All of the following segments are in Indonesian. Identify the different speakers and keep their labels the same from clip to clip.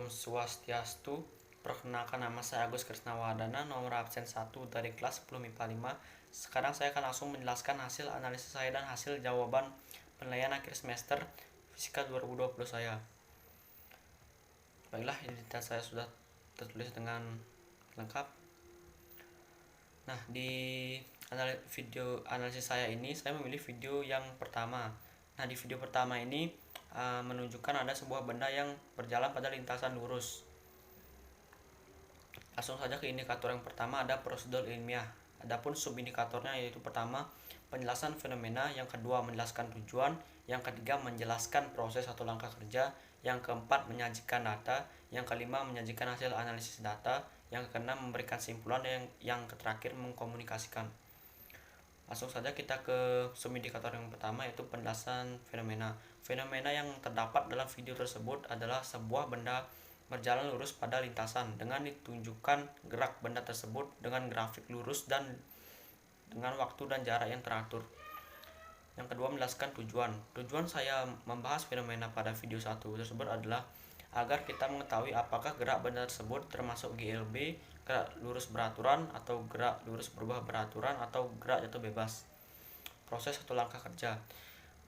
Speaker 1: Om Swastiastu. Perkenalkan, nama saya Agus Krisnawardana, nomor absen 1 dari kelas 10 MIPA 5. Sekarang saya akan langsung menjelaskan hasil analisis saya dan hasil jawaban penilaian akhir semester Fisika 2020 saya. Baiklah, identitas saya sudah tertulis dengan lengkap. Nah, di video analisis saya ini, saya memilih video yang pertama. Nah, di video pertama ini menunjukkan ada sebuah benda yang berjalan pada lintasan lurus. Langsung saja ke indikator yang pertama, ada prosedur ilmiah. Adapun subindikatornya yaitu pertama, penjelasan fenomena, yang kedua menjelaskan tujuan, yang ketiga menjelaskan proses atau langkah kerja, yang keempat menyajikan data, yang kelima menyajikan hasil analisis data, yang keenam memberikan simpulan, yang terakhir mengkomunikasikan. Langsung saja kita ke subindikator yang pertama, yaitu penjelasan fenomena. Fenomena yang terdapat dalam video tersebut adalah sebuah benda berjalan lurus pada lintasan dengan ditunjukkan gerak benda tersebut dengan grafik lurus dan dengan waktu dan jarak yang teratur. Yang kedua, menjelaskan tujuan. Tujuan saya membahas fenomena pada video 1 tersebut adalah agar kita mengetahui apakah gerak benda tersebut termasuk GLB, gerak lurus beraturan, atau gerak lurus berubah beraturan, atau gerak jatuh bebas. Proses atau langkah kerja.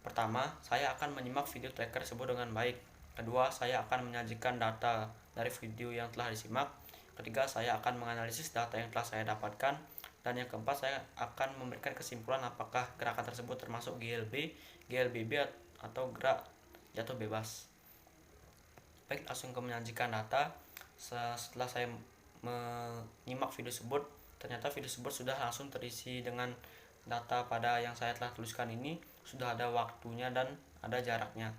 Speaker 1: Pertama, saya akan menyimak video tracker tersebut dengan baik. Kedua, saya akan menyajikan data dari video yang telah disimak. Ketiga, saya akan menganalisis data yang telah saya dapatkan. Dan yang keempat, saya akan memberikan kesimpulan apakah gerakan tersebut termasuk GLB, GLBB, atau gerak jatuh bebas. Baik, langsung ke menyajikan data. Setelah saya menyimak video tersebut, ternyata video tersebut sudah langsung terisi dengan data pada yang saya telah tuliskan ini. Sudah ada waktunya dan ada jaraknya.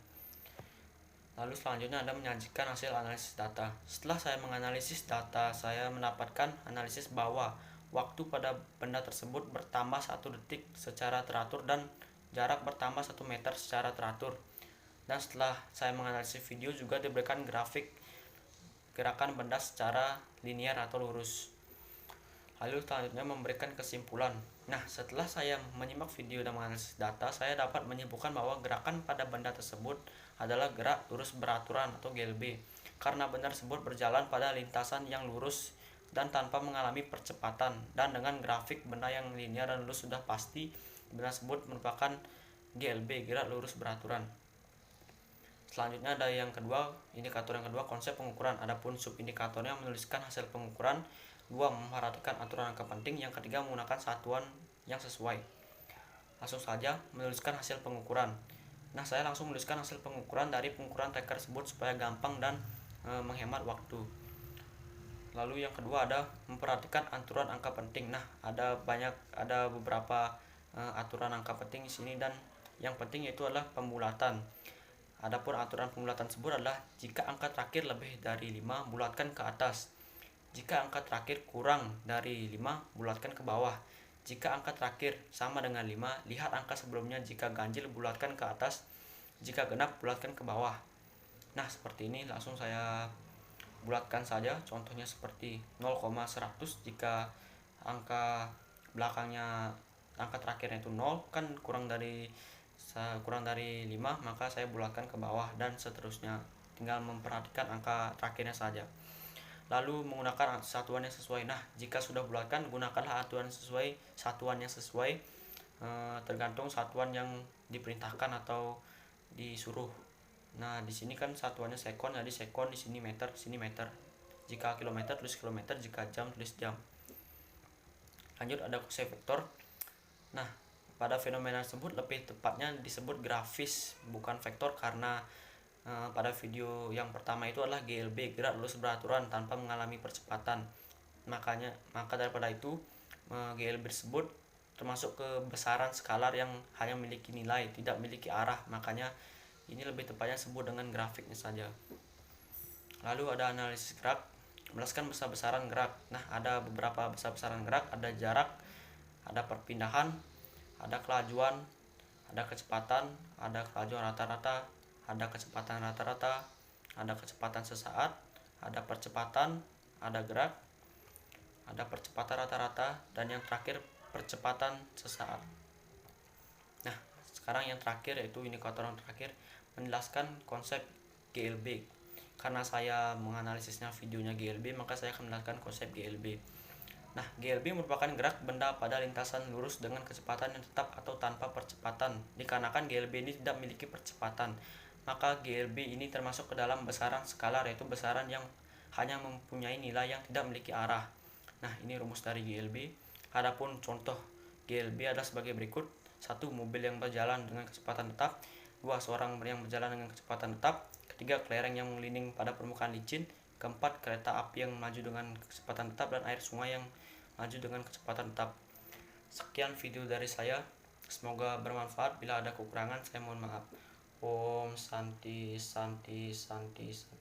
Speaker 1: Lalu selanjutnya ada menyajikan hasil analisis data. Setelah saya menganalisis data, saya mendapatkan analisis bahwa waktu pada benda tersebut bertambah 1 detik secara teratur dan jarak bertambah 1 meter secara teratur. Dan setelah saya menganalisis video, juga diberikan grafik gerakan benda secara linear atau lurus. Lalu selanjutnya memberikan kesimpulan. Nah, setelah saya menyimak video dan menganalisis data, saya dapat menyimpulkan bahwa gerakan pada benda tersebut adalah gerak lurus beraturan atau GLB, karena benda tersebut berjalan pada lintasan yang lurus dan tanpa mengalami percepatan, dan dengan grafik benda yang linear dan lurus sudah pasti benda tersebut merupakan GLB, gerak lurus beraturan. Selanjutnya ada yang kedua, indikator yang kedua, konsep pengukuran. Adapun subindikatornya menuliskan hasil pengukuran. Dua, memperhatikan aturan angka penting. Yang ketiga, menggunakan satuan yang sesuai. Langsung saja menuliskan hasil pengukuran. Nah, saya langsung menuliskan hasil pengukuran dari pengukuran tracker tersebut supaya gampang dan menghemat waktu. Lalu yang kedua ada memperhatikan aturan angka penting. Nah, ada beberapa aturan angka penting di sini, dan yang penting yaitu adalah pembulatan. Adapun aturan pembulatan tersebut adalah jika angka terakhir lebih dari 5, bulatkan ke atas. Jika angka terakhir kurang dari 5, bulatkan ke bawah. Jika angka terakhir sama dengan 5, lihat angka sebelumnya. Jika ganjil, bulatkan ke atas. Jika genap, bulatkan ke bawah. Nah, seperti ini langsung saya bulatkan saja. Contohnya seperti 0,100. Jika angka belakangnya, angka terakhirnya itu 0, kan kurang dari 5, maka saya bulatkan ke bawah, dan seterusnya. Tinggal memperhatikan angka terakhirnya saja. Lalu menggunakan satuan yang sesuai. Nah, jika sudah bulatkan, gunakanlah satuan yang sesuai, tergantung satuan yang diperintahkan atau disuruh. Nah, di sini kan satuannya sekon, jadi sekon, di sini meter, di sini meter. Jika kilometer, tulis kilometer. Jika jam, tulis jam. Lanjut, ada kose vektor. Nah, pada fenomena tersebut lebih tepatnya disebut grafis, bukan vektor, karena pada video yang pertama itu adalah GLB, gerak lurus beraturan tanpa mengalami percepatan. Maka daripada itu, GLB tersebut termasuk kebesaran skalar yang hanya memiliki nilai, tidak memiliki arah. Makanya ini lebih tepatnya disebut dengan grafiknya saja. Lalu ada analisis gerak, menjelaskan besar-besaran gerak. Nah, ada beberapa besar-besaran gerak, ada jarak, ada perpindahan, ada kelajuan, ada kecepatan, ada kelajuan rata-rata, ada kecepatan rata-rata, ada kecepatan sesaat, ada percepatan, ada gerak, ada percepatan rata-rata, dan yang terakhir percepatan sesaat. Nah, sekarang yang terakhir, yaitu indikator yang terakhir, menjelaskan konsep GLB. karena saya menganalisisnya videonya GLB, maka saya akan menjelaskan konsep GLB. Nah, GLB merupakan gerak benda pada lintasan lurus dengan kecepatan yang tetap atau tanpa percepatan. Dikarenakan GLB ini tidak memiliki percepatan, maka GLB ini termasuk ke dalam besaran skalar, yaitu besaran yang hanya mempunyai nilai yang tidak memiliki arah. Nah, ini rumus dari GLB. Adapun contoh GLB adalah sebagai berikut. 1. Mobil yang berjalan dengan kecepatan tetap. 2. Seorang yang berjalan dengan kecepatan tetap. 3. Kelereng yang melinding pada permukaan licin. 4. Kereta api yang maju dengan kecepatan tetap, dan air sungai yang maju dengan kecepatan tetap. Sekian video dari saya, semoga bermanfaat. Bila ada kekurangan saya mohon maaf. Om Santi Santi Santi Santi.